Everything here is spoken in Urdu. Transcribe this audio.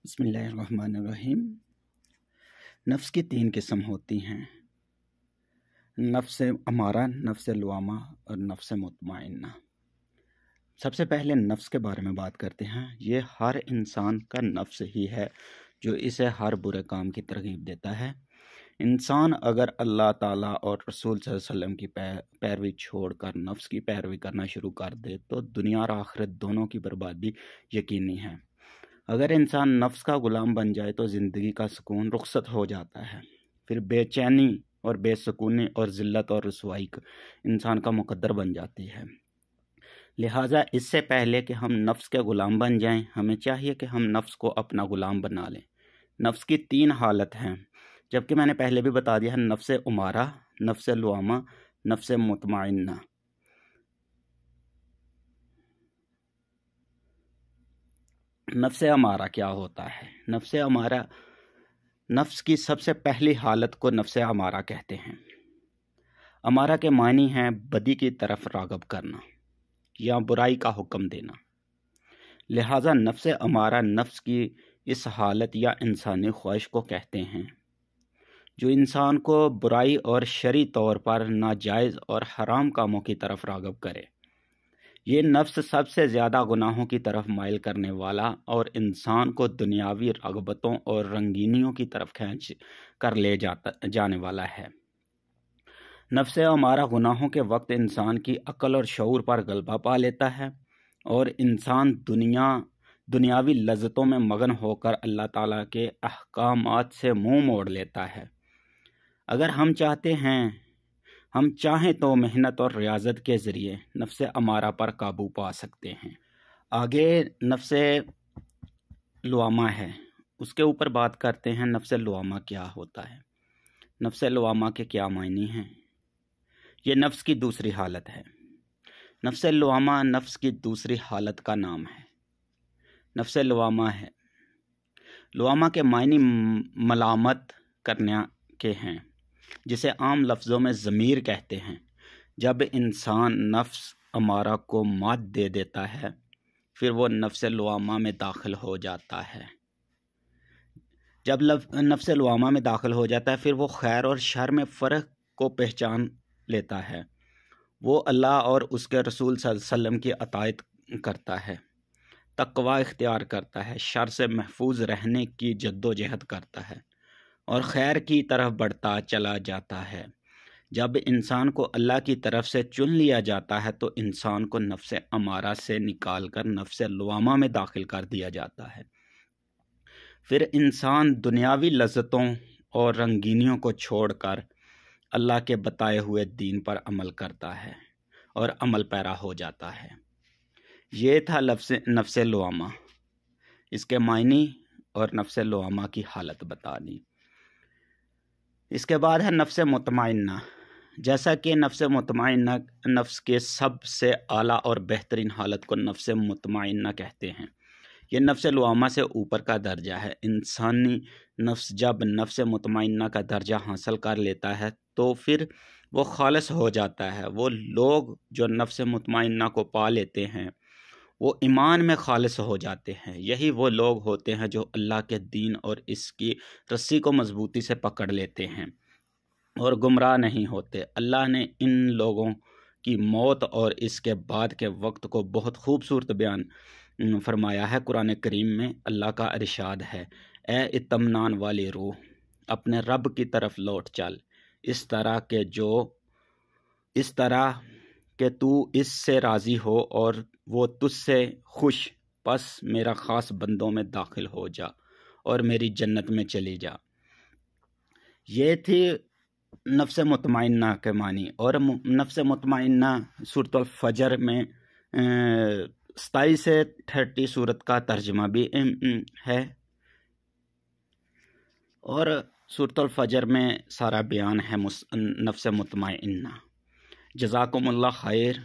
بسم اللہ الرحمن الرحیم۔ نفس کی 3 قسم ہوتی ہیں: نفس امارہ، نفس لوامہ اور نفس مطمئنہ۔ سب سے پہلے نفس کے بارے میں بات کرتے ہیں۔ یہ ہر انسان کا نفس ہی ہے جو اسے ہر برے کام کی ترغیب دیتا ہے۔ انسان اگر اللہ تعالیٰ اور رسول صلی اللہ علیہ وسلم کی پیروی چھوڑ کر نفس کی پیروی کرنا شروع کر دے تو دنیا اور آخرت دونوں کی بربادی یقینی ہے۔ اگر انسان نفس کا غلام بن جائے تو زندگی کا سکون رخصت ہو جاتا ہے، پھر بے چینی اور بے سکونی اور ذلت اور رسوائی انسان کا مقدر بن جاتی ہے۔ لہٰذا اس سے پہلے کہ ہم نفس کے غلام بن جائیں، ہمیں چاہیے کہ ہم نفس کو اپنا غلام بنا لیں۔ نفس کی 3 حالت ہیں، جبکہ میں نے پہلے بھی بتا دیا ہے: نفس امارہ، نفس لوامہ، نفس مطمئنہ۔ نفس امارہ کیا ہوتا ہے؟ نفس امارہ، نفس کی سب سے پہلی حالت کو نفس امارہ کہتے ہیں۔ امارہ کے معنی ہیں بدی کی طرف راغب کرنا یا برائی کا حکم دینا۔ لہٰذا نفس امارہ نفس کی اس حالت یا انسانی خواہش کو کہتے ہیں جو انسان کو برائی اور شرعی طور پر ناجائز اور حرام کاموں کی طرف راغب کرے۔ یہ نفس سب سے زیادہ گناہوں کی طرف مائل کرنے والا اور انسان کو دنیاوی رغبتوں اور رنگینیوں کی طرف کھینچ کر لے جانے والا ہے۔ نفس امارہ گناہوں کے وقت انسان کی عقل اور شعور پر غلبہ پا لیتا ہے اور انسان دنیاوی لذتوں میں مگن ہو کر اللہ تعالیٰ کے احکامات سے منہ موڑ لیتا ہے۔ اگر ہم چاہیں تو محنت اور ریاضت کے ذریعے نفس امارہ پر قابو پا سکتے ہیں۔ آگے نفس لوامہ ہے، اس کے اوپر بات کرتے ہیں۔ نفس لوامہ کیا ہوتا ہے؟ نفس لوامہ کے کیا معنی ہیں؟ یہ نفس کی دوسری حالت ہے۔ نفس لوامہ نفس کی دوسری حالت کا نام ہے۔ نفس لوامہ ہے، لوامہ کے معنی ملامت کرنے کے ہیں، جسے عام لفظوں میں ضمیر کہتے ہیں۔ جب انسان نفس امارہ کو مات دے دیتا ہے پھر وہ نفس لوامہ میں داخل ہو جاتا ہے۔ جب نفس لوامہ میں داخل ہو جاتا ہے پھر وہ خیر اور شر میں فرق کو پہچان لیتا ہے۔ وہ اللہ اور اس کے رسول صلی اللہ علیہ وسلم کی اطاعت کرتا ہے، تقوی اختیار کرتا ہے، شر سے محفوظ رہنے کی جد و جہد کرتا ہے اور خیر کی طرف بڑھتا چلا جاتا ہے۔ جب انسان کو اللہ کی طرف سے چن لیا جاتا ہے تو انسان کو نفس امارہ سے نکال کر نفس لوامہ میں داخل کر دیا جاتا ہے۔ پھر انسان دنیاوی لذتوں اور رنگینیوں کو چھوڑ کر اللہ کے بتائے ہوئے دین پر عمل کرتا ہے اور عمل پیرا ہو جاتا ہے۔ یہ تھا نفس لوامہ، اس کے معنی اور نفس لوامہ کی حالت بتا دی۔ اس کے بعد ہے نفس مطمئنہ۔ جیسا کہ نفس مطمئنہ نفس کے سب سے اعلیٰ اور بہترین حالت کو نفس مطمئنہ کہتے ہیں۔ یہ نفس لوامہ سے اوپر کا درجہ ہے۔ انسانی نفس جب نفس مطمئنہ کا درجہ حاصل کر لیتا ہے تو پھر وہ خالص ہو جاتا ہے۔ وہ لوگ جو نفس مطمئنہ کو پا لیتے ہیں وہ ایمان میں خالص ہو جاتے ہیں۔ یہی وہ لوگ ہوتے ہیں جو اللہ کے دین اور اس کی رسی کو مضبوطی سے پکڑ لیتے ہیں اور گمراہ نہیں ہوتے۔ اللہ نے ان لوگوں کی موت اور اس کے بعد کے وقت کو بہت خوبصورت بیان فرمایا ہے۔ قرآن کریم میں اللہ کا ارشاد ہے: اے اطمینان والی روح، اپنے رب کی طرف لوٹ چل، اس طرح کہ تو اس سے راضی ہو اور وہ تجھ سے خوش، پس میرا خاص بندوں میں داخل ہو جا اور میری جنت میں چلی جا۔ یہ تھی نفس مطمئنہ کے معنی۔ اور نفس مطمئنہ سورۃ الفجر میں 27 سے 30 سورت کا ترجمہ بھی ہے، اور سورۃ الفجر میں سارا بیان ہے نفس مطمئنہ۔ جزاکم اللہ خیر۔